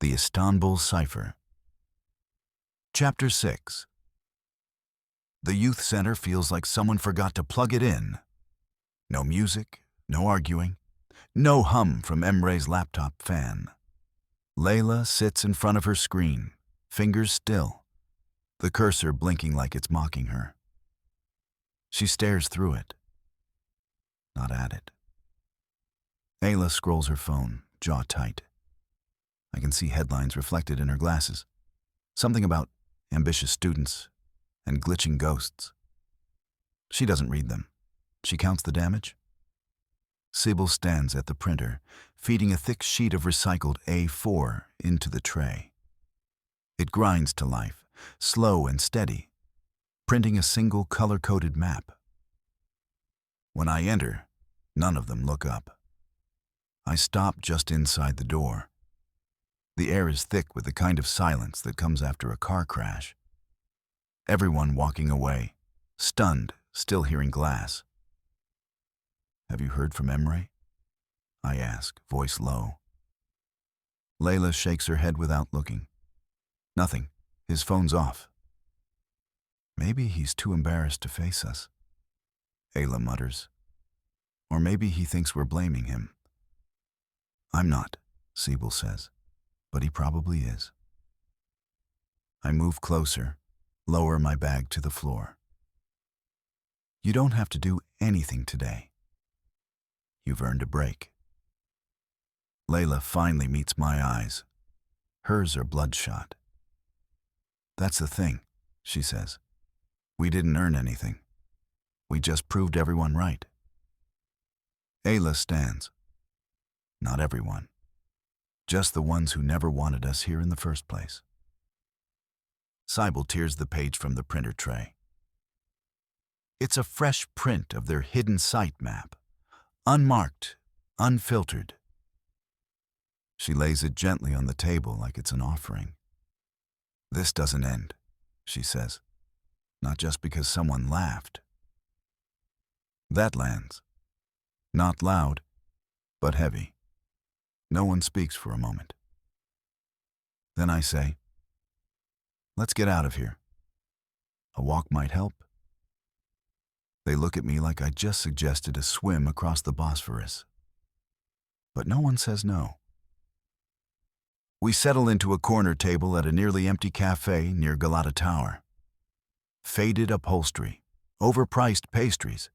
The Istanbul Cipher. Chapter 6. The youth center feels like someone forgot to plug it in. No music, no arguing, no hum from Emre's laptop fan. Leyla sits in front of her screen, fingers still, the cursor blinking like it's mocking her. She stares through it, not at it. Leyla scrolls her phone, jaw tight. I can see headlines reflected in her glasses. Something about ambitious students and glitching ghosts. She doesn't read them. She counts the damage. Sibel stands at the printer, feeding a thick sheet of recycled A4 into the tray. It grinds to life, slow and steady, printing a single color-coded map. When I enter, none of them look up. I stop just inside the door. The air is thick with the kind of silence that comes after a car crash. Everyone walking away, stunned, still hearing glass. "Have you heard from Emre?" I ask, voice low. Leyla shakes her head without looking. "Nothing. His phone's off." "Maybe he's too embarrassed to face us," Ayla mutters. "Or maybe he thinks we're blaming him." "I'm not," Sibel says, "but he probably is." I move closer, lower my bag to the floor. "You don't have to do anything today. You've earned a break." Leyla finally meets my eyes. Hers are bloodshot. "That's the thing," she says. "We didn't earn anything. We just proved everyone right." Ayla stands. "Not everyone. Just the ones who never wanted us here in the first place." Sibel tears the page from the printer tray. It's a fresh print of their hidden site map, unmarked, unfiltered. She lays it gently on the table like it's an offering. "This doesn't end," she says, "not just because someone laughed." That lands. Not loud, but heavy. No one speaks for a moment. Then I say, "Let's get out of here. A walk might help." They look at me like I just suggested a swim across the Bosphorus. But no one says no. We settle into a corner table at a nearly empty cafe near Galata Tower. Faded upholstery, overpriced pastries.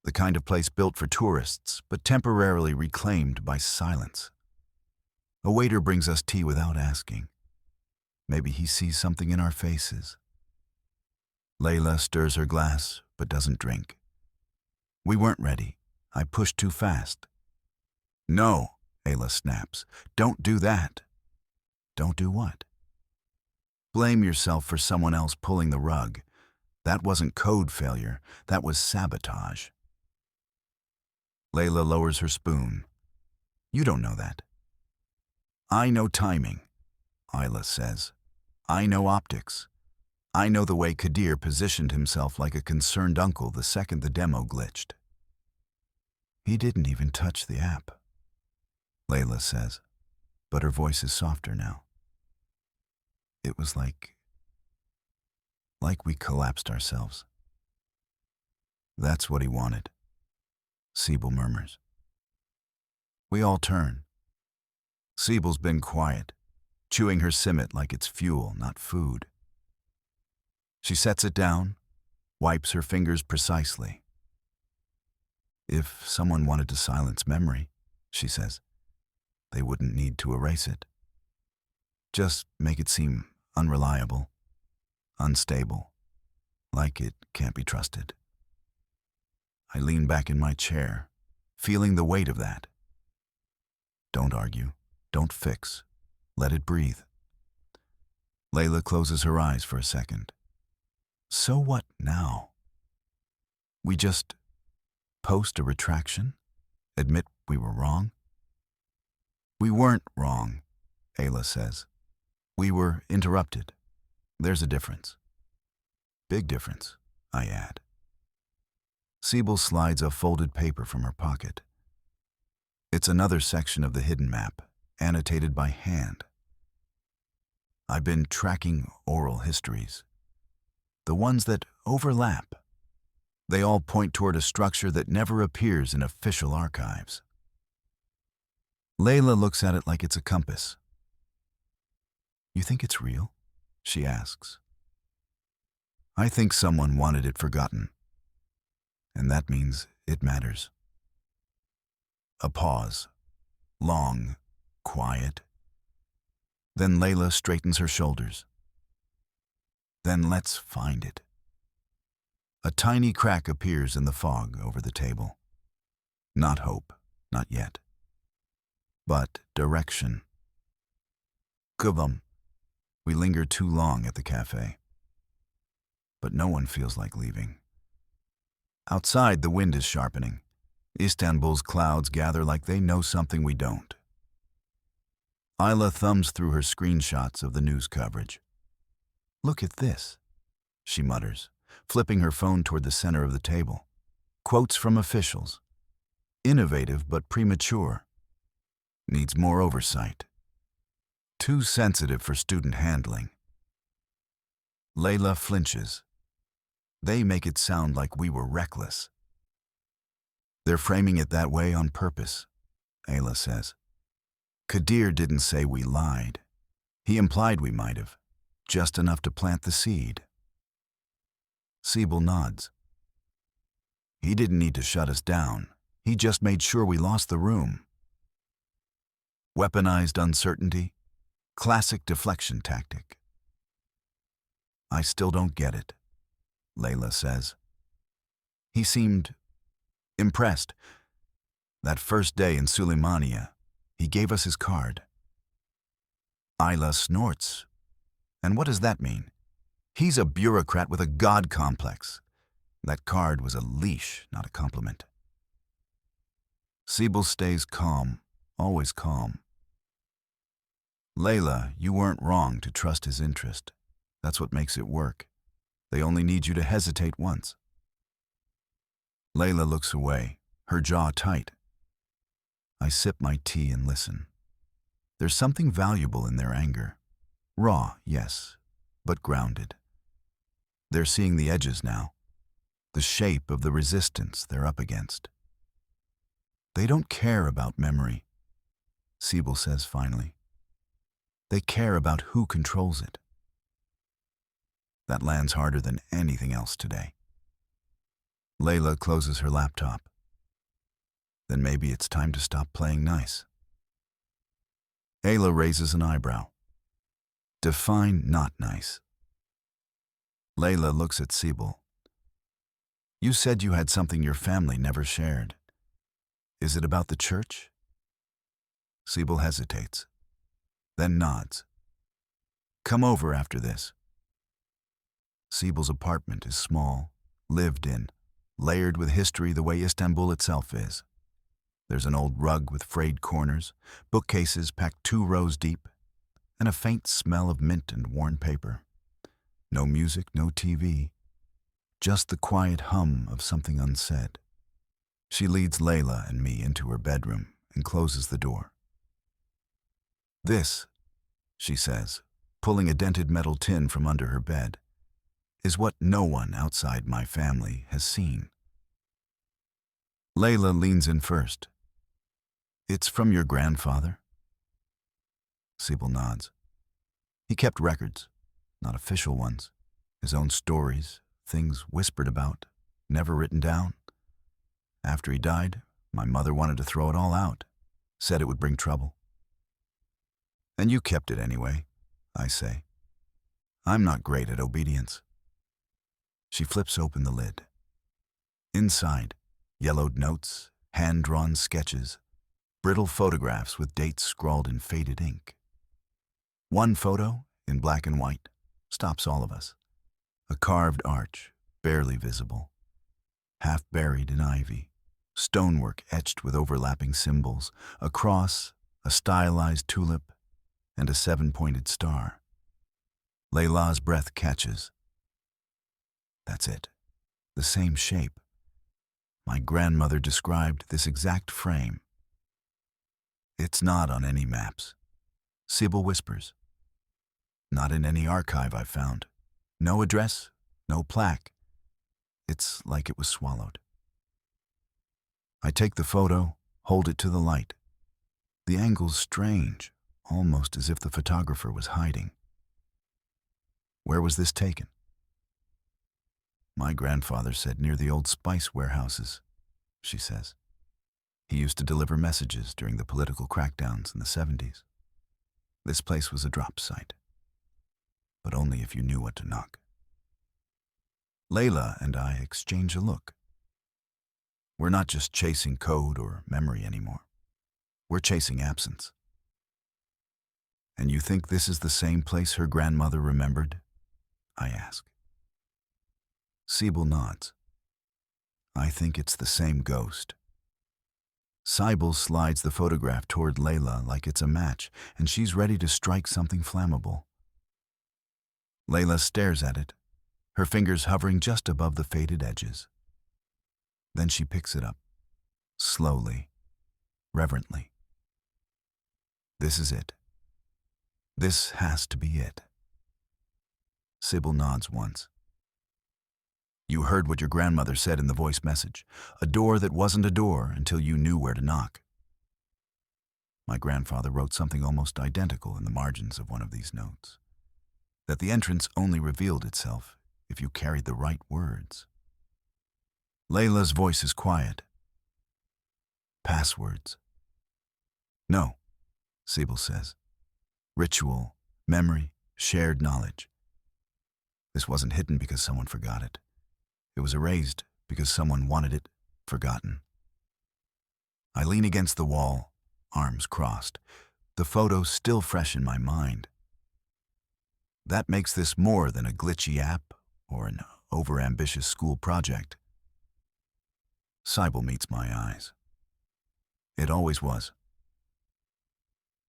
The kind of place built for tourists, but temporarily reclaimed by silence. A waiter brings us tea without asking. Maybe he sees something in our faces. Leyla stirs her glass, but doesn't drink. We weren't ready. I pushed too fast. "No," Ayla snaps. "Don't do that." "Don't do what?" "Blame yourself for someone else pulling the rug. That wasn't code failure. That was sabotage." Leyla lowers her spoon. "You don't know that." "I know timing," Ayla says. "I know optics. I know the way Kadir positioned himself like a concerned uncle the second the demo glitched." "He didn't even touch the app," Leyla says, but her voice is softer now. "It was like we collapsed ourselves." "That's what he wanted," Sibel murmurs. We all turn. Sibel's been quiet, chewing her simmet like it's fuel, not food. She sets it down, wipes her fingers precisely. "If someone wanted to silence memory," she says, "they wouldn't need to erase it. Just make it seem unreliable, unstable, like it can't be trusted." I lean back in my chair, feeling the weight of that. Don't argue. Don't fix. Let it breathe. Leyla closes her eyes for a second. "So what now? We just post a retraction? Admit we were wrong?" "We weren't wrong," Ayla says. "We were interrupted. There's a difference." "Big difference," I add. Sibel slides a folded paper from her pocket. It's another section of the hidden map, annotated by hand, I've been tracking oral histories. The ones that overlap. They all point toward a structure that never appears in official archives. Leyla looks at it like it's a compass. You think it's real? She asks. I think someone wanted it forgotten. And that means it matters. A pause. Long, quiet. Then Leyla straightens her shoulders. Then let's find it. A tiny crack appears in the fog over the table. Not hope, not yet. But direction. Kubam. We linger too long at the cafe. But no one feels like leaving. Outside, the wind is sharpening. Istanbul's clouds gather like they know something we don't. Leyla thumbs through her screenshots of the news coverage. Look at this, she mutters, flipping her phone toward the center of the table. Quotes from officials. Innovative but premature. Needs more oversight. Too sensitive for student handling. Leyla flinches. They make it sound like we were reckless. They're framing it that way on purpose, Ayla says. Kadir didn't say we lied. He implied we might have, just enough to plant the seed. Sibel nods. He didn't need to shut us down. He just made sure we lost the room. Weaponized uncertainty, classic deflection tactic. I still don't get it, Leyla says. He seemed impressed. That first day in Suleymania, he gave us his card. Ayla snorts. And what does that mean? He's a bureaucrat with a god complex. That card was a leash, not a compliment. Sibel stays calm, always calm. Leyla, you weren't wrong to trust his interest. That's what makes it work. They only need you to hesitate once. Leyla looks away, her jaw tight. I sip my tea and listen. There's something valuable in their anger. Raw, yes, but grounded. They're seeing the edges now, the shape of the resistance they're up against. They don't care about memory, Sibel says finally. They care about who controls it. That lands harder than anything else today. Leyla closes her laptop. Then maybe it's time to stop playing nice. Ayla raises an eyebrow. Define not nice. Leyla looks at Sibel. You said you had something your family never shared. Is it about the church? Sibel hesitates, then nods. Come over after this. Sibel's apartment is small, lived in, layered with history the way Istanbul itself is. There's an old rug with frayed corners, bookcases packed 2 rows deep, and a faint smell of mint and worn paper. No music, no TV, just the quiet hum of something unsaid. She leads Leyla and me into her bedroom and closes the door. This, she says, pulling a dented metal tin from under her bed, is what no one outside my family has seen. Leyla leans in first. It's from your grandfather? Sibel nods. He kept records, not official ones, his own stories, things whispered about, never written down. After he died, my mother wanted to throw it all out, said it would bring trouble. And you kept it anyway, I say. I'm not great at obedience. She flips open the lid. Inside, yellowed notes, hand-drawn sketches, brittle photographs with dates scrawled in faded ink. One photo, in black and white, stops all of us. A carved arch, barely visible, half buried in ivy, stonework etched with overlapping symbols, a cross, a stylized tulip, and a 7-pointed star. Leyla's breath catches. That's it, the same shape. My grandmother described this exact frame. It's not on any maps, Sibel whispers. Not in any archive I've found. No address, no plaque. It's like it was swallowed. I take the photo, hold it to the light. The angle's strange, almost as if the photographer was hiding. Where was this taken? My grandfather said near the old spice warehouses, she says. He used to deliver messages during the political crackdowns in the 70s. This place was a drop site, but only if you knew what to knock. Leyla and I exchange a look. We're not just chasing code or memory anymore. We're chasing absence. And you think this is the same place her grandmother remembered? I ask. Sibel nods. I think it's the same ghost. Sibel slides the photograph toward Leyla like it's a match, and she's ready to strike something flammable. Leyla stares at it, her fingers hovering just above the faded edges. Then she picks it up, slowly, reverently. This is it. This has to be it. Sibel nods once. You heard what your grandmother said in the voice message. A door that wasn't a door until you knew where to knock. My grandfather wrote something almost identical in the margins of one of these notes. That the entrance only revealed itself if you carried the right words. Leyla's voice is quiet. Passwords. No, Sibel says. Ritual, memory, shared knowledge. This wasn't hidden because someone forgot it. It was erased because someone wanted it forgotten. I lean against the wall, arms crossed, the photo still fresh in my mind. That makes this more than a glitchy app or an overambitious school project. Sibel meets my eyes. It always was.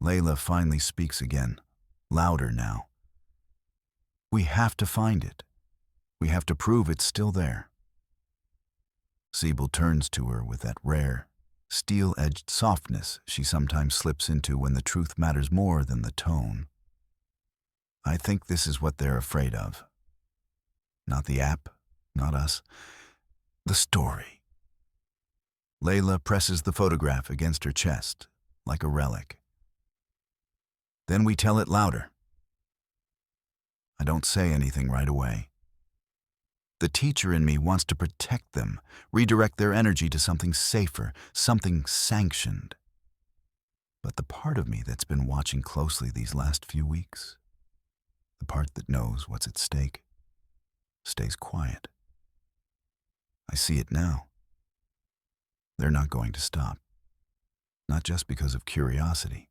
Leyla finally speaks again, louder now. We have to find it. We have to prove it's still there. Sibel turns to her with that rare, steel-edged softness she sometimes slips into when the truth matters more than the tone. I think this is what they're afraid of. Not the app, not us. The story. Leyla presses the photograph against her chest, like a relic. Then we tell it louder. I don't say anything right away. The teacher in me wants to protect them, redirect their energy to something safer, something sanctioned. But the part of me that's been watching closely these last few weeks, the part that knows what's at stake, stays quiet. I see it now. They're not going to stop. Not just because of curiosity,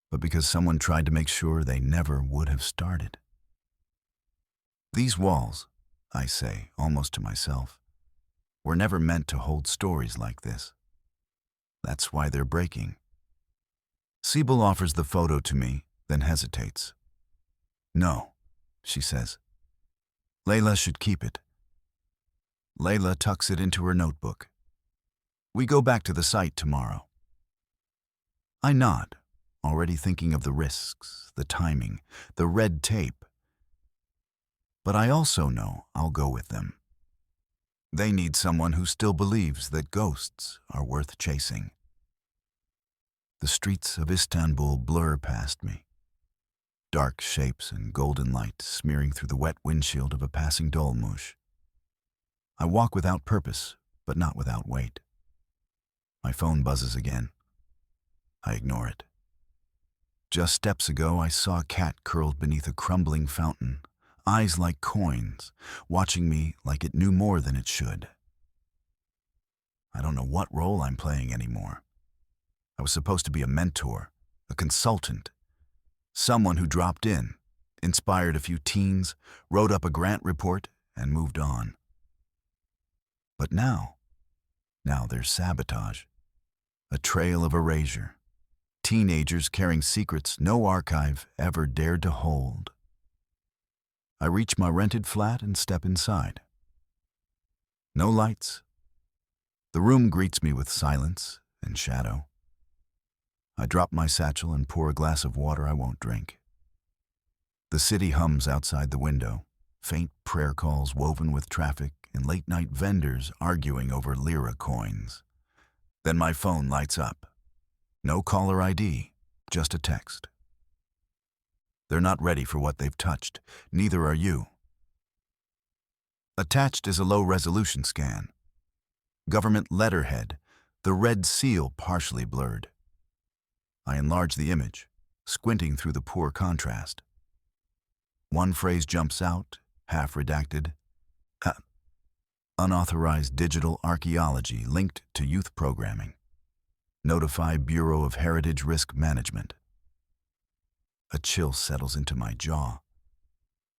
but because someone tried to make sure they never would have started. These walls, I say, almost to myself, were never meant to hold stories like this. That's why they're breaking. Sibel offers the photo to me, then hesitates. No, she says. Leyla should keep it. Leyla tucks it into her notebook. We go back to the site tomorrow. I nod, already thinking of the risks, the timing, the red tape. But I also know I'll go with them. They need someone who still believes that ghosts are worth chasing. The streets of Istanbul blur past me. Dark shapes and golden light smearing through the wet windshield of a passing dolmuş. I walk without purpose, but not without weight. My phone buzzes again. I ignore it. Just steps ago, I saw a cat curled beneath a crumbling fountain, eyes like coins, watching me like it knew more than it should. I don't know what role I'm playing anymore. I was supposed to be a mentor, a consultant, someone who dropped in, inspired a few teens, wrote up a grant report, and moved on. But now there's sabotage, a trail of erasure, teenagers carrying secrets no archive ever dared to hold. I reach my rented flat and step inside. No lights. The room greets me with silence and shadow. I drop my satchel and pour a glass of water I won't drink. The city hums outside the window, faint prayer calls woven with traffic and late-night vendors arguing over lira coins. Then my phone lights up. No caller ID, just a text. They're not ready for what they've touched. Neither are you. Attached is a low-resolution scan. Government letterhead, the red seal partially blurred. I enlarge the image, squinting through the poor contrast. One phrase jumps out, half redacted. Unauthorized digital archaeology linked to youth programming. Notify Bureau of Heritage Risk Management. A chill settles into my jaw.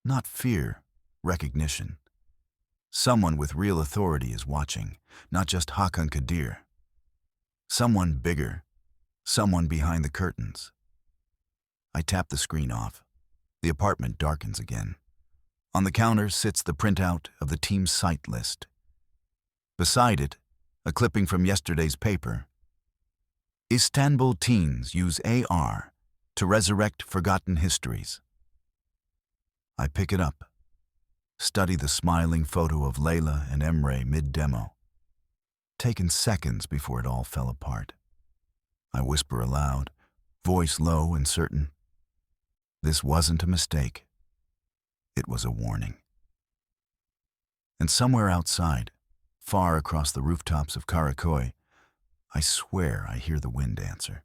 Not fear, recognition. Someone with real authority is watching, not just Hakan Kadir. Someone bigger, someone behind the curtains. I tap the screen off. The apartment darkens again. On the counter sits the printout of the team's site list. Beside it, a clipping from yesterday's paper. Istanbul teens use AR to resurrect forgotten histories. I pick it up, study the smiling photo of Leyla and Emre mid-demo. Taken seconds before it all fell apart. I whisper aloud, voice low and certain. This wasn't a mistake. It was a warning. And somewhere outside, far across the rooftops of Karakoy, I swear I hear the wind answer.